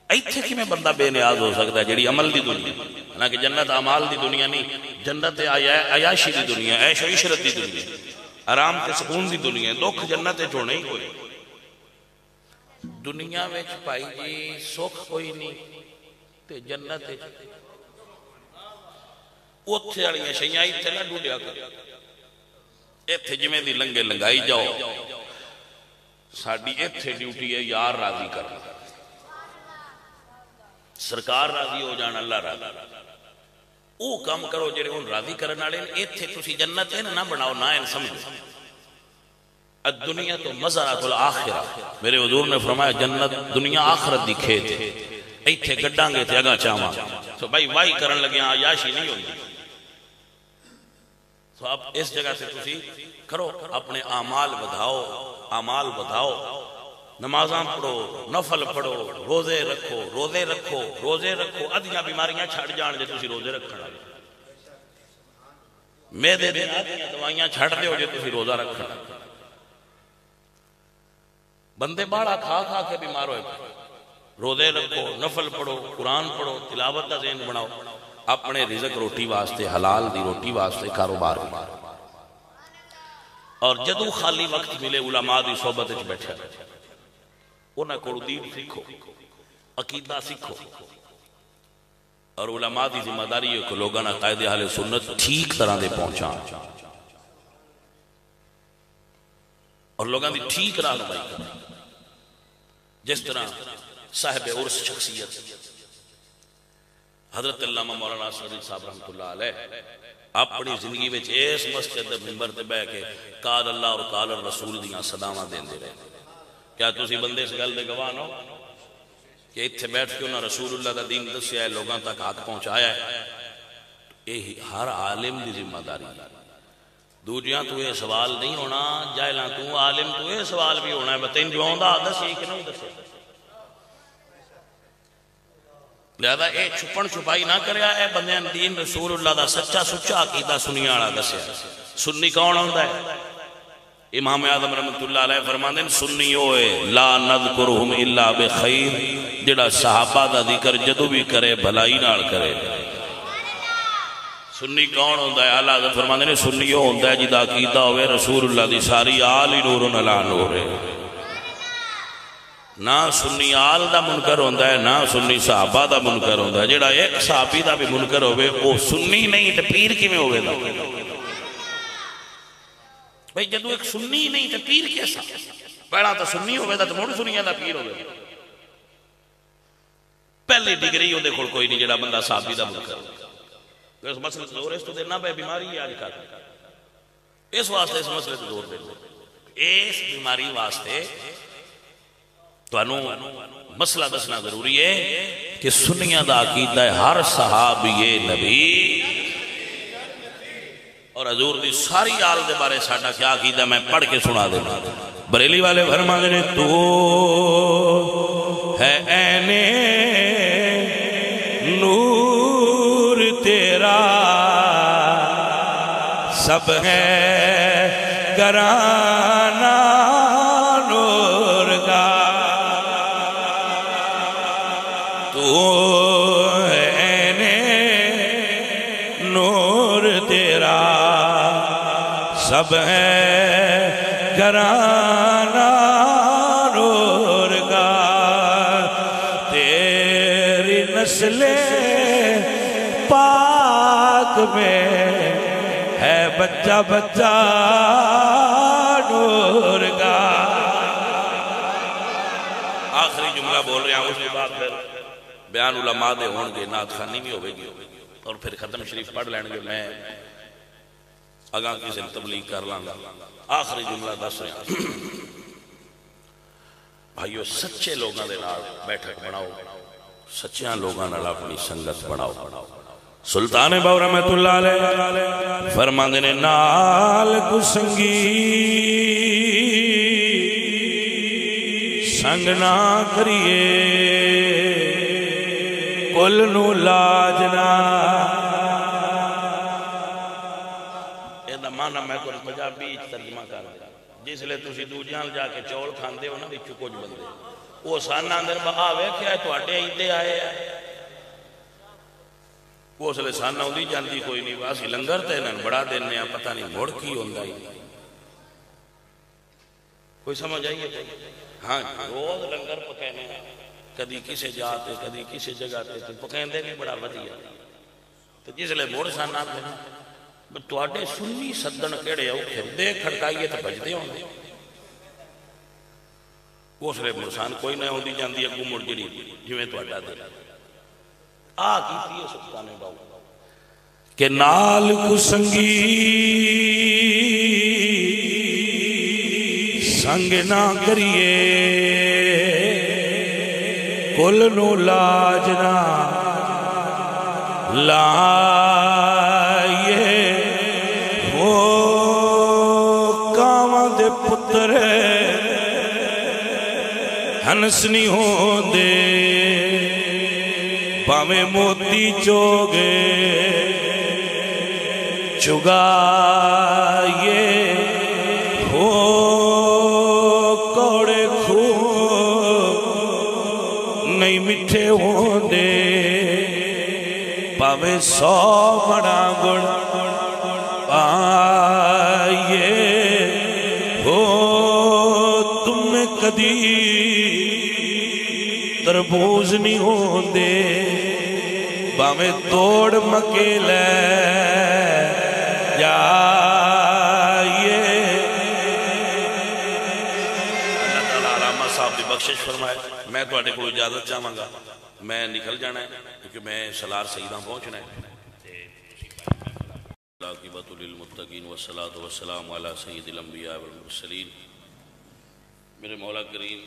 ایتھے کی میں بندہ بے نیاز ہو سکتا ہے جڑی عمل دی دنیا حالانکہ جنت اعمال دی دنیا نہیں جنت عیاشی دی دنیا عیش و عشرت دی دنیا آرام تے سکون دی دنیا دکھ جنت ہونے ہی کوئی دنیا وچ پائی جی سکھ کوئی نہیں تے جنت اوتھے والی شیاں ایتھے نہ ڈھونڈیا کر ایتھے جویں دی لنگے لنگائی جاؤ ساڈی ایتھے ڈیوٹی ہے یار راضی کرنا سرکار راضی ہو جان اللہ راضی او کام کرو جڑے ہن راضی کرن والے ایتھے تسی جنت نہ بناؤ نہ ان سمجھو الدنیا تو مزرعۃ الآخرہ میرے حضور نے فرمایا جنت دنیا آخرت دی کھیت ہے ایتھے گڈاں گے تے اگاں چاواں تو بھائی واہی کرن لگے عیاشی نہیں ہوندی تو اب اس جگہ سے تسی کرو اپنے اعمال بدھاؤ نمازاں پڑھو نفل پڑھو روزے رکھو ادھیاں بیماریاں چھڑ جان جے تسی روزے رکھن والے میدے دے ادھیاں دوائیاں چھڑ دیو جے تسی روزہ رکھن بندے باڑا کھا کے بیمار ہوئے روزے رکھو نفل پڑھو قرآن پڑھو تلاوت کا ذہن بناؤ اپنے رزق روٹی واسطے حلال دی روٹی واسطے کاروبار اور جدو خالی وقت ملے علماء دی صحبت وچ بیٹھا انہاں کول دین سیکھو عقیدہ سیکھو اور علماء دی ذمہ داری ہے کہ لوگاں نال قائد اہل سنت ٹھیک طرح دے پہنچاں اور لوگاں دی ٹھیک رہنمائی کریں جس طرح صاحب عرس شخصیت حضرت علامہ مولانا صدیق صاحب رحمۃ اللہ علیہ اپنی زندگی میں اس مسجد منبر تے بیٹھ کے قال اللہ اور قال الرسول دیاں صداواں دیندے رہے کیا تسی بندے اس گل دے گواہ نو کہ ایتھے بیٹھ کے انہاں رسول اللہ دا دین دسیا ہے لوگاں تک حق پہنچایا ہے یہ ہر عالم دی ذمہ داری ہے دوجیاں تو یہ سوال نہیں ہونا جاہلاں تو عالم تو یہ سوال بھی ہونا ہے بتائیں جو آندا دسی کہ نہیں دسے لہذا اے چھپن چھپائی نہ کریا اے بندیاں دین رسول اللہ دا سچا سچا عقیدہ سنی والا دسیا سنی کون ہوندا ہے امام اعظم رحمۃ اللہ علیہ فرماندے ہیں سنی ہوئے لا نذکرہم الا بخیر جڑا صحابہ دا ذکر جدو بھی کرے بھلائی نال کرے سنی کون ہوندا ہے اعلی حضرت فرماندے ہیں سنی وہ ہوندا ہے جدا عقیدہ ہوئے رسول اللہ دی ساری آل ہی نور علی نور ہے نہ سنی آل دا منکر ہوندا ہے نہ سنی صحابہ دا منکر ہوندا ہے جڑا ایک صحابی دا بھی منکر ہوئے وہ سنی نہیں تے پیر کیویں ہوئے دا بھئی جدو ایک سنی نہیں تے پیر کیسا پہلا تو سنی ہوئے دا تو مڑ سنیاں دا پیر ہوئے پہلی ڈگری ہو دے کھول کوئی نہیں جڑا بندہ صحابی دا منکر ہوئے اس مسئلے سے زور اس تو دینا بے بیماری ہے آج کا اس واسطے اس مسئلے سے زور دینا اس بیماری واسطے تو انہوں مسئلہ دسنا ضروری ہے کہ سنیاں دا عقیدہ ہے ہر صحابی نبی اور حضور دی ساری آل دے بارے ساڑھا کیا عقیدہ میں پڑھ کے سنا دینا بریلی والے فرما دے تو ہے عین نور تیرا سب ہے گرانا نور کا عین نور تیرا سب ہے گرانا نور کا تیری نسل پاک میں ہے بچہ بچہ نور کا آخری جملہ بول رہے ہیں اس کے بعد پھر بیان علماء دے ہون گے نعت خوانی بھی ہوئے گی اور پھر ختم شریف پڑھ لیں گے میں اگاں کسی تبلیغ کر لانگا آخری جملہ دس رہا بھائیو سچے لوگاں دے نال بیٹھک بناؤ سچیاں لوگاں نال اپنی سنگت بناؤ سلطان باو رحمت اللہ علیہ فرماندے نے نال کو سنگی سنگ نہ کریے کل نو لاجنا یہ مانا میں کو پنجابی ترجمہ کر دیا جس لئے تسی دو جان جا کے چول کھان دے ہونا بھی چکو جو بندے وہ سانہ اندر آوے کیا ہے تو اٹھے ایدے آئے ہیں وہ اس لئے سانہ ہوندی جاندی کوئی نہیں واسی لنگر تے نن بڑا دینے ہیں پتہ نہیں موڑ کی ہوندہ ہی کوئی سمجھ آئیے ہاں روز لنگر پکینے ہیں کدی کسے جاتے کدی کسے جگہ تے پکین دے بھی بڑا ودیا تو جس لئے موڑ سانہ آتے تو آٹے سنی صدن کیڑے ہو کھردے کھڑکائیے تو بجدے ہوں گے وہ اس لئے مرسان کوئی نہ ہوندی جاندی ہے گمڑ جڑی جویں تو آٹا دے کی تھی سلطان باو کہ نال کو سنگی سنگ نہ کریے کل نو لاجنا لائیے وہ کاماں دے پتر ہنس نہیں ہوں دے پامے موتی چوگے چگائیے ہو کوڑے کھو نہیں مٹھے ہوں دے پامے سو بڑا گڑ آئیے ہو تم میں کدی تربوز نہیں ہوں دے باویں توڑ مکیلے جائیے اللہ تعالیٰ علامہ صاحب دی بخشش فرمائے میں تو اٹھے کو اجازت چاہاں گا میں نکل جانا ہے کیونکہ میں سلار سیدہ پہنچنا ہے عاقبۃ للمتقین والصلاة والسلام علی سید الانبیاء والمرسلین میرے مولا کریم